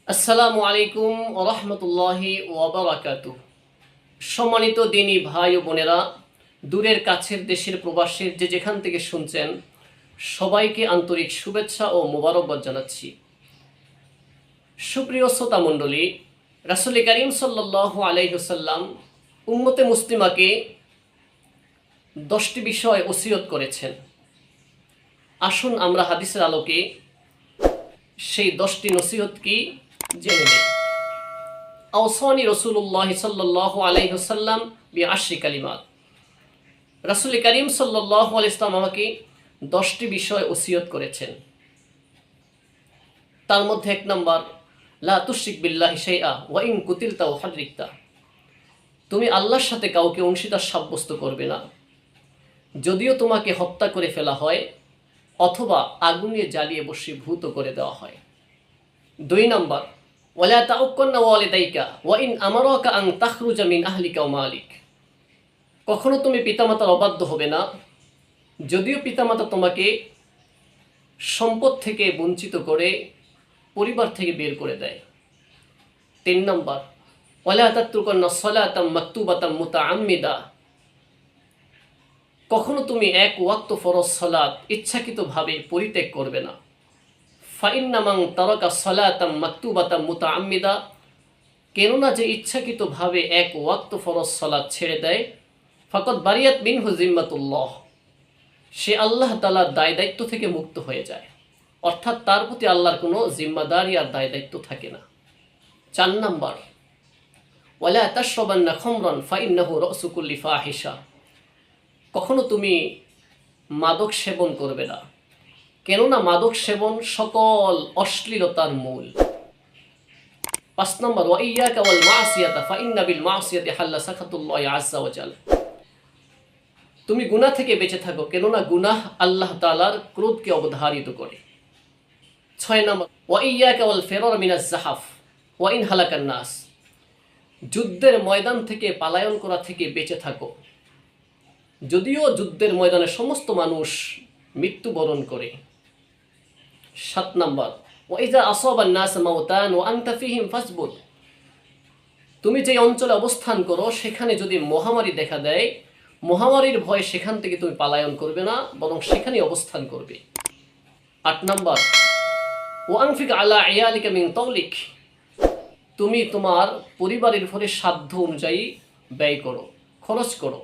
আসসালামু আলাইকুম ওয়া রাহমাতুল্লাহি ওয়া বারাকাতুহু। সম্মানিত দিনী ভাই ও বোনেরা, দূরের কাছের দেশের প্রবাসের যে যেখান থেকে শুনছেন, সবাইকে আন্তরিক শুভেচ্ছা ও মোবারকবাদ জানাচ্ছি। সুপ্রিয় শ্রোতা মণ্ডলী, রাসূল করিম সাল্লাল্লাহু আলাইহি ওয়াসাল্লাম উম্মতে মুসলিমাকে 10টি বিষয় ওসিয়ত করেছেন। আসুন আমরা হাদিসের আলোকে সেই 10টি নসিহত কি জেনে নেই। আওসানি রাসূলুল্লাহ সাল্লাল্লাহু আলাইহি ওয়াসাল্লাম বিআশরি কালিমাত। রাসূল করিম সাল্লাল্লাহু আলাইহি ওয়াসাল্লাম আমাকে 10টি বিষয় ওসিয়ত করেছেন। তার মধ্যে 1 নম্বর, লা তুশরিক বিল্লাহি শাইআ ওয়া ইন কুতিলতা ওয়া হাদরিকতা। তুমি আল্লাহর সাথে কাউকে অংশীদার সাব্যস্ত করবে না, যদিও তোমাকে হত্যা করে ফেলা হয় অথবা আগুনে জ্বালিয়ে বশীভূত করে দেওয়া হয়। 2 নম্বর, ওয়ালা তাউক্কান্না ওয়ালিদাইকা ওয়া ইন আমারাকা আন তাখরুজা মিন আহলিকা ওয়া মালিক। কখনো তুমি পিতামাতার অবাধ্য হবে না, যদিও পিতামাতা তোমাকে সম্পদ থেকে বঞ্চিত করে পরিবার থেকে বের করে দেয়। 3 নম্বর, ওয়ালা তাতরুকান্না সালাতাম মাকতুবাতাম মুতাআম্মিদা। কখনো তুমি এক ওয়াক্ত ফরজ সালাত ইচ্ছাকৃতভাবে পরিত্যাগ করবে না। ফাইন্না মান তারাকা সালাতাম মাকতুবাতাম মুতাআম্মিদা। কেননা যে ইচ্ছাকৃতভাবে এক ওয়াক্ত ফরজ সালাত ছেড়ে দেয়, ফাকাদ বারিয়াত মিনহু জিম্মাতুল্লাহ, সে আল্লাহ তাআলার দায় দায়িত্ব থেকে মুক্ত হয়ে যায়। অর্থাৎ তার প্রতি আল্লাহর কোনো জিম্মাদারি আর দায় দায়িত্ব থাকে না। 4 নম্বর, ওয়ালা তাশরাবান্না খামরান ফাইন্নাহু রাসু কুল্লি ফাহিশা। কখনো তুমি মাদক সেবন করবে না, কেননা মাদক সেবন সকল অশ্লীলতার মূল। 5 নম্বর, ওয়া ইয়াকা ওয়াল মাসিয়াতা ফাইন্না বিল মাসিয়াতি হাল্লা সাখাতুল্লাহি আযজা ওয়া জাল। তুমি গুনাহ থেকে বেঁচে থাকো, কেননা গুনাহ আল্লাহ তাআলার ক্রোধকে অবধারিত করে। 6 নম্বর, ওয়া ইয়াকা ওয়াল ফিরার মিনাজ জাহাফ ওয়া ইন হালাকান নাস। যুদ্ধের ময়দান থেকে পলায়ন করা থেকে বেঁচে থাকো, যদিও যুদ্ধের ময়দানে সমস্ত মানুষ মৃত্যুবরণ করে। 7 নম্বর, ওয়াইজা আসাবান নাস মাউতান ওয়া আনতা ফীহিম ফাসবুত। তুমি যে অঞ্চলে অবস্থান করো সেখানে যদি মহামারী দেখা দেয়, মহামারীর ভয়ে সেখান থেকে তুমি পলায়ন করবে না, বরং সেখানেই অবস্থান করবে। 8 নম্বর, ওয়া আনফিক আলা ইয়ালিকা মিন তাওলিক। তুমি তোমার পরিবারের উপরে সাধ্য অনুযায়ী ব্যয় করো, খরচ করো।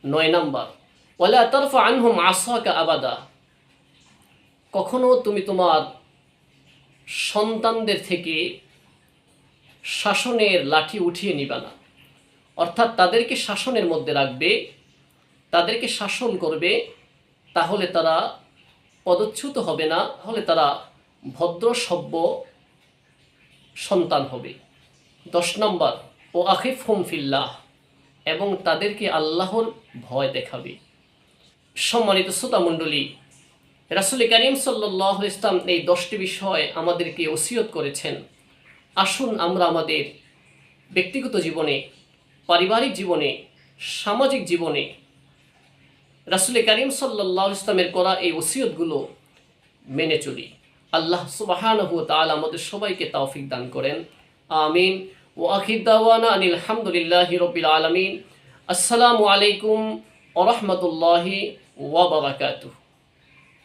9 নম্বর, ওয়ালা তারফা আনহুম আসাকা আবাদা। কখনো তুমি তোমার সন্তানদের থেকে শাসনের লাঠি উঠিয়ে নিবা না, অর্থাৎ তাদেরকে শাসনের মধ্যে রাখবে, তাদেরকে শাসন করবে, তাহলে তারা পদচ্যুত হবে না, তাহলে তারা ভদ্র সভ্য সন্তান হবে। 10 নম্বর, ও আখিফহুম ফিল্লাহ, এবং তাদেরকে আল্লাহর ভয় দেখাবে। সম্মানিত শ্রোতা মণ্ডলী, রাসূল করিম সাল্লাল্লাহু আলাইহি ওয়াসাল্লাম এই 10টি বিষয় আমাদেরকে ওসিয়ত করেছেন। আসুন আমরা আমাদের ব্যক্তিগত জীবনে, পারিবারিক জীবনে, সামাজিক জীবনে রাসূল করিম সাল্লাল্লাহু আলাইহি ওয়াসাল্লামের করা এই ওসিয়তগুলো মেনে চলি। আল্লাহ সুবহানাহু ওয়া তাআলা আমাদের সবাইকে তৌফিক দান করেন। আমিন। ওয়া আখির দাওয়ানা আনিল হামদুলিল্লাহি রাব্বিল আলামিন। আসসালামু আলাইকুম ওয়া রাহমাতুল্লাহি ওয়া বারাকাতুহু।